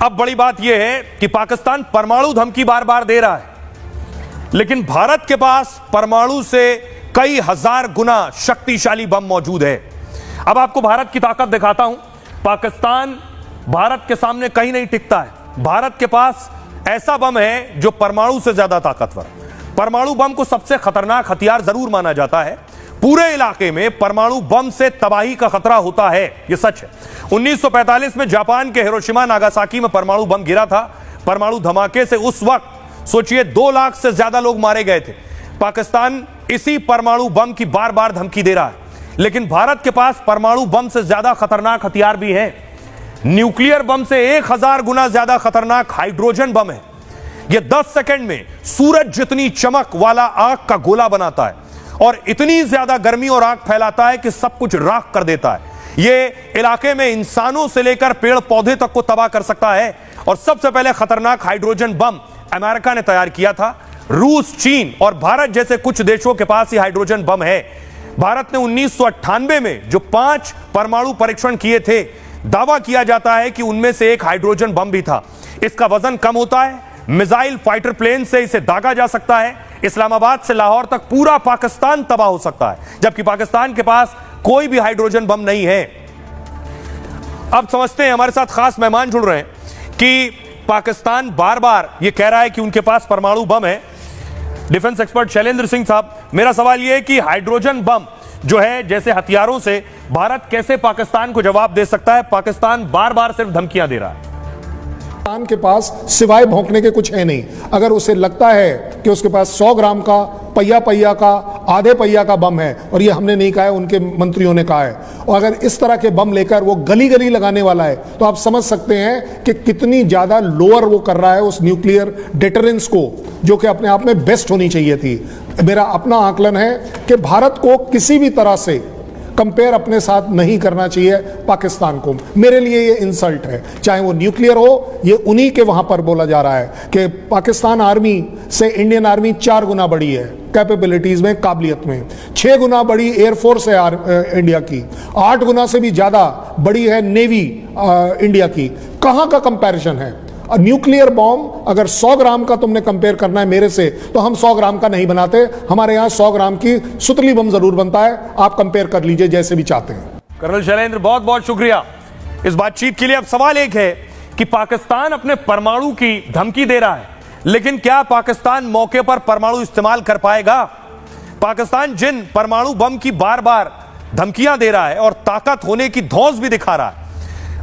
अब बड़ी बात यह है कि पाकिस्तान परमाणु धमकी बार बार दे रहा है, लेकिन भारत के पास परमाणु से कई हजार गुना शक्तिशाली बम मौजूद है। अब आपको भारत की ताकत दिखाता हूं। पाकिस्तान भारत के सामने कहीं नहीं टिकता है। भारत के पास ऐसा बम है जो परमाणु से ज्यादा ताकतवर। परमाणु बम को सबसे खतरनाक हथियार जरूर माना जाता है। पूरे इलाके में परमाणु बम से तबाही का खतरा होता है, यह सच है। 1945 में जापान के हिरोशिमा नागासाकी में परमाणु बम गिरा था। परमाणु धमाके से उस वक्त सोचिए 2 लाख से ज्यादा लोग मारे गए थे। पाकिस्तान इसी परमाणु बम की बार बार धमकी दे रहा है, लेकिन भारत के पास परमाणु बम से ज्यादा खतरनाक हथियार भी है। न्यूक्लियर बम से 1000 गुना ज्यादा खतरनाक हाइड्रोजन बम है। यह 10 सेकंड में सूरज जितनी चमक वाला आग का गोला बनाता है और इतनी ज्यादा गर्मी और आग फैलाता है कि सब कुछ राख कर देता है। यह इलाके में इंसानों से लेकर पेड़ पौधे तक को तबाह कर सकता है। और सबसे पहले खतरनाक हाइड्रोजन बम अमेरिका ने तैयार किया था। रूस, चीन और भारत जैसे कुछ देशों के पास ही हाइड्रोजन बम है। भारत ने 1998 में जो 5 परमाणु परीक्षण किए थे, दावा किया जाता है कि उनमें से एक हाइड्रोजन बम भी था। इसका वजन कम होता है, मिसाइल फाइटर प्लेन से इसे दागा जा सकता है। इस्लामाबाद से लाहौर तक पूरा पाकिस्तान तबाह हो सकता है, जबकि पाकिस्तान के पास कोई भी हाइड्रोजन बम नहीं है। अब समझते हैं, हमारे साथ खास मेहमान जुड़ रहे हैं कि पाकिस्तान बार बार यह कह रहा है कि उनके पास परमाणु बम है। डिफेंस एक्सपर्ट शैलेंद्र सिंह साहब, मेरा सवाल यह है कि हाइड्रोजन बम जो है जैसे हथियारों से भारत कैसे पाकिस्तान को जवाब दे सकता है? पाकिस्तान बार बार सिर्फ धमकियां दे रहा है। पाकिस्तान के पास सिवाय भौंकने के कुछ है नहीं। अगर उसे लगता है कि उसके पास 100 ग्राम का, पहिया का, आधे पहिया का बम है, और ये हमने नहीं कहा है, उनके मंत्रियों ने कहा है, और अगर इस तरह के बम लेकर वो गली गली लगाने वाला है, तो आप समझ सकते हैं कि कितनी ज्यादा लोअर वो कर रहा है उस न्यूक्लियर डेटरेंस को, जो कि अपने आप में बेस्ट होनी चाहिए थी। मेरा अपना आकलन है कि भारत को किसी भी तरह से कंपेयर अपने साथ नहीं करना चाहिए पाकिस्तान को। मेरे लिए ये इंसल्ट है, चाहे वो न्यूक्लियर हो। ये उन्हीं के वहां पर बोला जा रहा है कि पाकिस्तान आर्मी से इंडियन आर्मी 4 गुना बड़ी है कैपेबिलिटीज में, काबिलियत में। 6 गुना बड़ी एयरफोर्स है इंडिया की, 8 गुना से भी ज्यादा बड़ी है नेवी इंडिया की। कहां का कंपैरिजन है? न्यूक्लियर बॉम्ब अगर 100 ग्राम का तुमने कंपेयर करना है मेरे से, तो हम 100 ग्राम का नहीं बनाते। हमारे यहां 100 ग्राम की सुतली बम जरूर बनता है। आप कंपेयर कर लीजिए जैसे भी चाहते हैं। कर्नल शैलेंद्र, बहुत बहुत शुक्रिया इस बातचीत के लिए। अब सवाल एक है कि पाकिस्तान अपने परमाणु की धमकी दे रहा है, लेकिन क्या पाकिस्तान मौके पर परमाणु इस्तेमाल कर पाएगा? पाकिस्तान जिन परमाणु बम की बार बार धमकियां दे रहा है और ताकत होने की धौंस भी दिखा रहा है,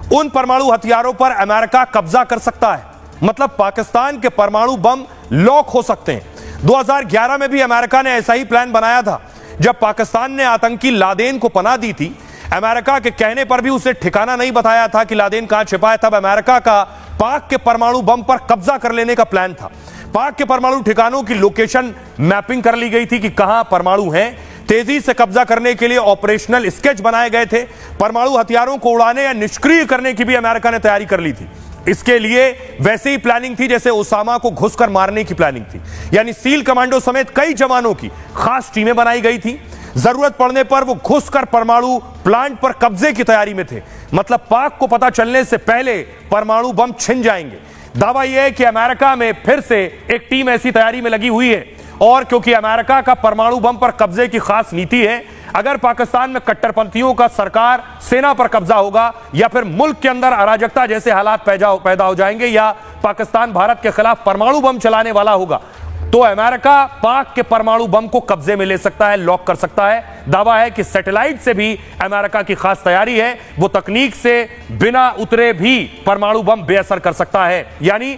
उन परमाणु हथियारों पर अमेरिका कब्जा कर सकता है। मतलब पाकिस्तान के परमाणु बम लॉक हो सकते हैं। 2011 में भी अमेरिका ने ऐसा ही प्लान बनाया था। जब पाकिस्तान ने आतंकी लादेन को पनाह दी थी, अमेरिका के कहने पर भी उसे ठिकाना नहीं बताया था कि लादेन कहां छिपा है। तब अमेरिका का पाक के परमाणु बम पर कब्जा कर लेने का प्लान था। पाक के परमाणु ठिकानों की लोकेशन मैपिंग कर ली गई थी कि कहां परमाणु हैं। तेजी से कब्जा करने के लिए ऑपरेशनल स्केच बनाए गए थे। परमाणु हथियारों को उड़ाने या निष्क्रिय करने की भी अमेरिका ने तैयारी कर ली थी। इसके लिए वैसे ही प्लानिंग थी जैसे ओसामा को घुसकर मारने की प्लानिंग थी। यानी सील कमांडो समेत कई जवानों की खास टीमें बनाई गई थी। जरूरत पड़ने पर वो घुसकर परमाणु प्लांट पर कब्जे की तैयारी में थे। मतलब पाक को पता चलने से पहले परमाणु बम छिन जाएंगे। दावा यह है कि अमेरिका में फिर से एक टीम ऐसी तैयारी में लगी हुई है। और क्योंकि अमेरिका का परमाणु बम पर कब्जे की खास नीति है, अगर पाकिस्तान में कट्टरपंथियों का सरकार सेना पर कब्जा होगा या फिर मुल्क के अंदर अराजकता जैसे हालात पैदा हो जाएंगे या पाकिस्तान भारत के खिलाफ परमाणु बम चलाने वाला होगा, तो अमेरिका पाक के परमाणु बम को कब्जे में ले सकता है, लॉक कर सकता है। दावा है कि सैटेलाइट से भी अमेरिका की खास तैयारी है। वो तकनीक से बिना उतरे भी परमाणु बम बेअसर कर सकता है। यानी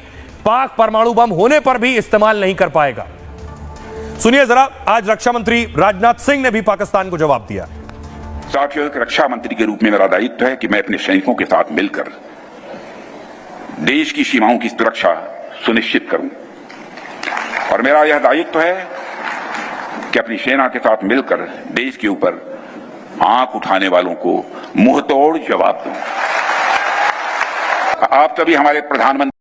पाक परमाणु बम होने पर भी इस्तेमाल नहीं कर पाएगा। सुनिए जरा, आज रक्षा मंत्री राजनाथ सिंह ने भी पाकिस्तान को जवाब दिया। साथियों, एक रक्षा मंत्री के रूप में मेरा दायित्व है कि मैं अपने सैनिकों के साथ मिलकर देश की सीमाओं की सुरक्षा सुनिश्चित करूं, और मेरा यह दायित्व है कि अपनी सेना के साथ मिलकर देश के ऊपर आंख उठाने वालों को मुंहतोड़ जवाब दूं। आप सभी हमारे प्रधानमंत्री